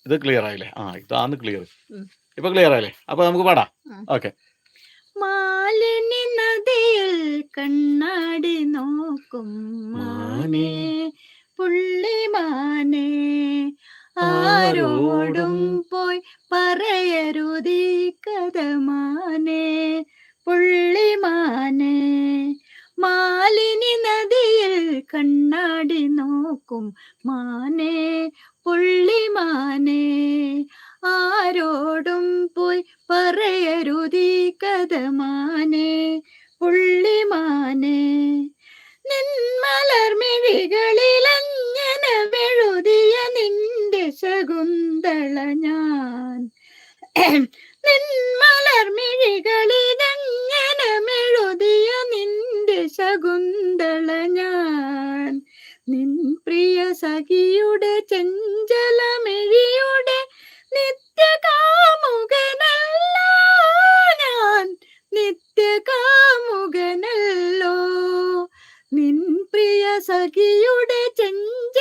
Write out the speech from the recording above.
ഇത് ക്ലിയർ ആയില്ലേ? ഇതാണ് ക്ലിയർ. ഉം. ഇപ്പൊ ക്ലിയർ ആയില്ലേ? അപ്പൊ നമുക്ക് പാടാം. ആ. ഓക്കെ. മാലിനി നദിയിൽ കണ്ണാടി നോക്കും മാനേ പുള്ളിമാനേ, ആരോടും പോയി പറയരുതീ കഥ മാനേ പുള്ളിമാനേ. മാലിനി നദിയിൽ കണ്ണാടി നോക്കും മാനേ പുള്ളിമാനേ, ആരോടും പോയി പറയരുതീ കഥ മാനേ പുള്ളിമാനേ. നിന്മലർമിഴികളിലങ്ങനെ വെഴുതിയ നിന്റെ ശകുന്തള ഞാൻ, നിന്മലർമിഴികളിലങ്ങനെ മെഴുതിയ നിന്റെ ശകുന്തള ഞാൻ, നിൻ പ്രിയ സഖിയുടെ ചെഞ്ചലമിഴിയുടെ നിത്യകാമുകനല്ലോ ഞാൻ, നിത്യകാമുകനല്ലോ. നിൻ പ്രിയ സഖിയുടെ ചെഞ്ച